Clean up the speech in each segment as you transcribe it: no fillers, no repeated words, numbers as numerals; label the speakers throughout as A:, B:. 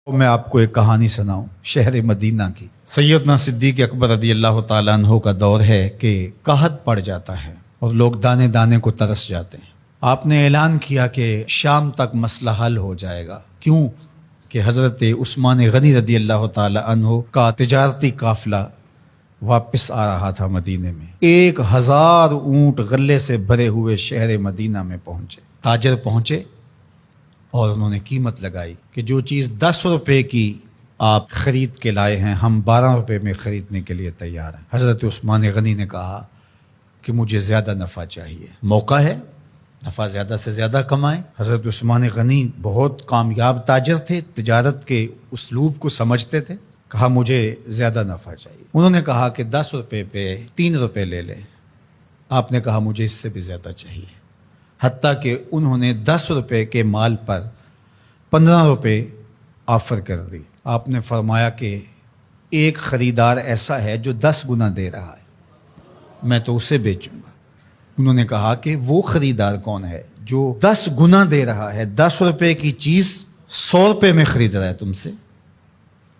A: میں آپ کو ایک کہانی سناؤں شہر مدینہ کی۔ سیدنا صدیق اکبر رضی اللہ تعالیٰ عنہ کا دور ہے کہ قحط پڑ جاتا ہے اور لوگ دانے دانے کو ترس جاتے ہیں۔ آپ نے اعلان کیا کہ شام تک مسئلہ حل ہو جائے گا۔ کیوں؟ کہ حضرت عثمان غنی رضی اللہ تعالیٰ عنہ کا تجارتی قافلہ واپس آ رہا تھا مدینے میں۔ 1000 اونٹ غلے سے بھرے ہوئے شہر مدینہ میں پہنچے۔ تاجر پہنچے اور انہوں نے قیمت لگائی کہ جو چیز 10 روپے کی آپ خرید کے لائے ہیں ہم 12 روپے میں خریدنے کے لیے تیار ہیں۔ حضرت عثمان غنی نے کہا کہ مجھے زیادہ نفع چاہیے، موقع ہے نفع زیادہ سے زیادہ کمائیں۔ حضرت عثمان غنی بہت کامیاب تاجر تھے، تجارت کے اسلوب کو سمجھتے تھے۔ کہا مجھے زیادہ نفع چاہیے۔ انہوں نے کہا کہ 10 روپے پہ 3 روپے لے لیں۔ آپ نے کہا مجھے اس سے بھی زیادہ چاہیے، حتیٰ کہ انہوں نے 10 روپے کے مال پر 15 روپے آفر کر دی۔ آپ نے فرمایا کہ ایک خریدار ایسا ہے جو 10 گنا دے رہا ہے، میں تو اسے بیچوں گا۔ انہوں نے کہا کہ وہ خریدار کون ہے جو 10 گنا دے رہا ہے، 10 روپے کی چیز 100 روپے میں خرید رہا ہے تم سے؟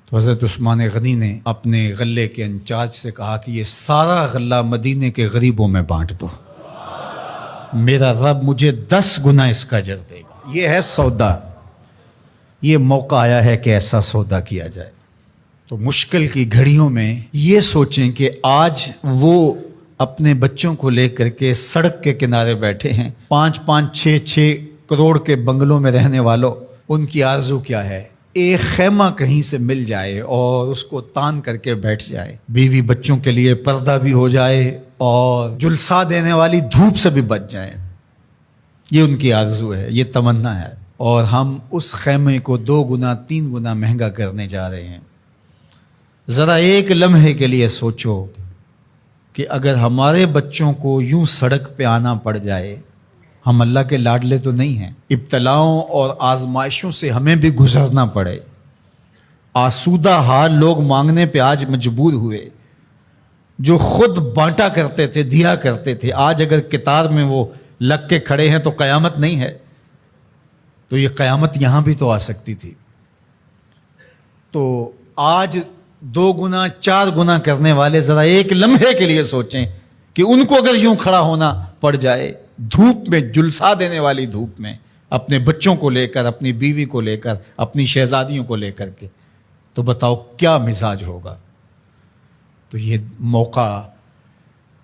A: تو حضرت عثمان غنی نے اپنے غلے کے انچارج سے کہا کہ یہ سارا غلہ مدینے کے غریبوں میں بانٹ دو، میرا رب مجھے 10 گنا اس کا اجر دے گا۔ یہ ہے سودا، یہ موقع آیا ہے کہ ایسا سودا کیا جائے۔ تو مشکل کی گھڑیوں میں یہ سوچیں کہ آج وہ اپنے بچوں کو لے کر کے سڑک کے کنارے بیٹھے ہیں، 5-5 6-6 کروڑ کے بنگلوں میں رہنے والوں، ان کی آرزو کیا ہے؟ ایک خیمہ کہیں سے مل جائے اور اس کو تان کر کے بیٹھ جائے، بیوی بچوں کے لیے پردہ بھی ہو جائے اور جلسہ دینے والی دھوپ سے بھی بچ جائیں۔ یہ ان کی آرزو ہے، یہ تمنا ہے، اور ہم اس خیمے کو 2 گنا 3 گنا مہنگا کرنے جا رہے ہیں۔ ذرا ایک لمحے کے لیے سوچو کہ اگر ہمارے بچوں کو یوں سڑک پہ آنا پڑ جائے، ہم اللہ کے لاڈلے تو نہیں ہیں، ابتلاؤں اور آزمائشوں سے ہمیں بھی گزرنا پڑے، آسودہ حال لوگ مانگنے پہ آج مجبور ہوئے، جو خود بانٹا کرتے تھے، دیا کرتے تھے، آج اگر کتار میں وہ لگ کے کھڑے ہیں تو قیامت نہیں ہے؟ تو یہ قیامت یہاں بھی تو آ سکتی تھی۔ تو آج 2 گنا 4 گنا کرنے والے ذرا ایک لمحے کے لیے سوچیں کہ ان کو اگر یوں کھڑا ہونا پڑ جائے دھوپ میں، جلسہ دینے والی دھوپ میں، اپنے بچوں کو لے کر، اپنی بیوی کو لے کر، اپنی شہزادیوں کو لے کر کے، تو بتاؤ کیا مزاج ہوگا؟ تو یہ موقع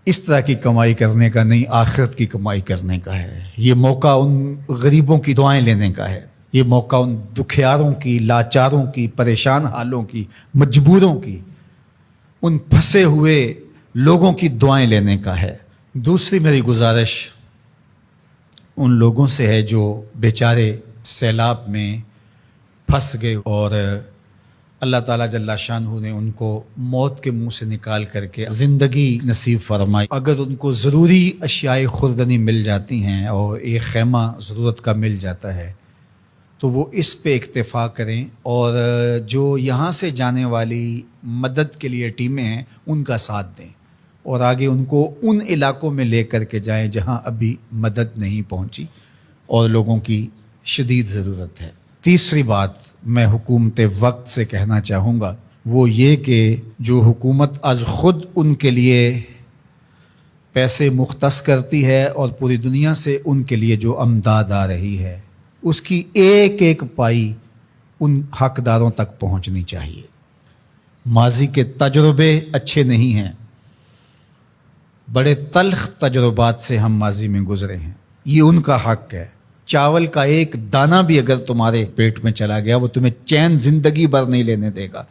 A: اس طرح کی کمائی کرنے کا نہیں، آخرت کی کمائی کرنے کا ہے۔ یہ موقع ان غریبوں کی دعائیں لینے کا ہے، یہ موقع ان دکھیاروں کی، لاچاروں کی، پریشان حالوں کی، مجبوروں کی، ان پھنسے ہوئے لوگوں کی دعائیں لینے کا ہے۔ دوسری میری گزارش ان لوگوں سے ہے جو بیچارے سیلاب میں پھنس گئے اور اللہ تعالیٰ جل شانہ نے ان کو موت کے منہ سے نکال کر کے زندگی نصیب فرمائی۔ اگر ان کو ضروری اشیاء خوردنی مل جاتی ہیں اور ایک خیمہ ضرورت کا مل جاتا ہے تو وہ اس پہ اکتفا کریں، اور جو یہاں سے جانے والی مدد کے لیے ٹیمیں ہیں ان کا ساتھ دیں، اور آگے ان کو ان علاقوں میں لے کر کے جائیں جہاں ابھی مدد نہیں پہنچی اور لوگوں کی شدید ضرورت ہے۔ تیسری بات میں حکومت وقت سے کہنا چاہوں گا وہ یہ کہ جو حکومت از خود ان کے لیے پیسے مختص کرتی ہے اور پوری دنیا سے ان کے لیے جو امداد آ رہی ہے اس کی ایک ایک پائی ان حقداروں تک پہنچنی چاہیے۔ ماضی کے تجربے اچھے نہیں ہیں، بڑے تلخ تجربات سے ہم ماضی میں گزرے ہیں، یہ ان کا حق ہے۔ چاول کا ایک دانہ بھی اگر تمہارے پیٹ میں چلا گیا وہ تمہیں چین زندگی بھر نہیں لینے دے گا،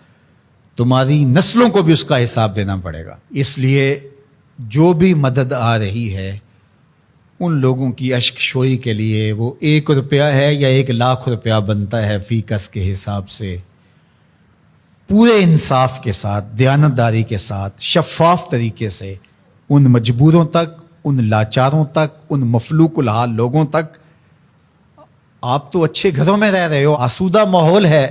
A: تمہاری نسلوں کو بھی اس کا حساب دینا پڑے گا۔ اس لیے جو بھی مدد آ رہی ہے ان لوگوں کی اشک شوئی کے لیے، وہ 1 روپیہ ہے یا 1,00,000 روپیہ بنتا ہے فی کس کے حساب سے، پورے انصاف کے ساتھ، دیانتداری کے ساتھ، شفاف طریقے سے ان مجبوروں تک، ان لاچاروں تک، ان مفلوک الحال لوگوں تک۔ آپ تو اچھے گھروں میں رہ رہے ہو، آسودہ ماحول ہے،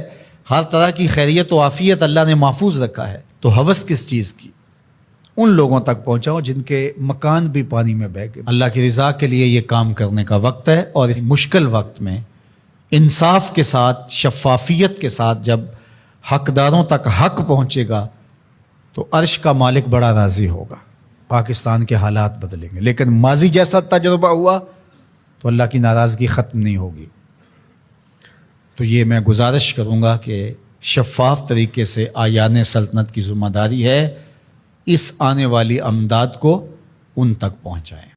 A: ہر طرح کی خیریت و عافیت اللہ نے محفوظ رکھا ہے، تو ہوس کس چیز کی؟ ان لوگوں تک پہنچاؤ جن کے مکان بھی پانی میں بہہ گئے۔ اللہ کی رضا کے لیے یہ کام کرنے کا وقت ہے، اور اس مشکل وقت میں انصاف کے ساتھ، شفافیت کے ساتھ جب حقداروں تک حق پہنچے گا تو عرش کا مالک بڑا راضی ہوگا، پاکستان کے حالات بدلیں گے۔ لیکن ماضی جیسا تجربہ ہوا تو اللہ کی ناراضگی ختم نہیں ہوگی۔ تو یہ میں گزارش کروں گا کہ شفاف طریقے سے آیان سلطنت کی ذمہ داری ہے اس آنے والی امداد کو ان تک پہنچائیں۔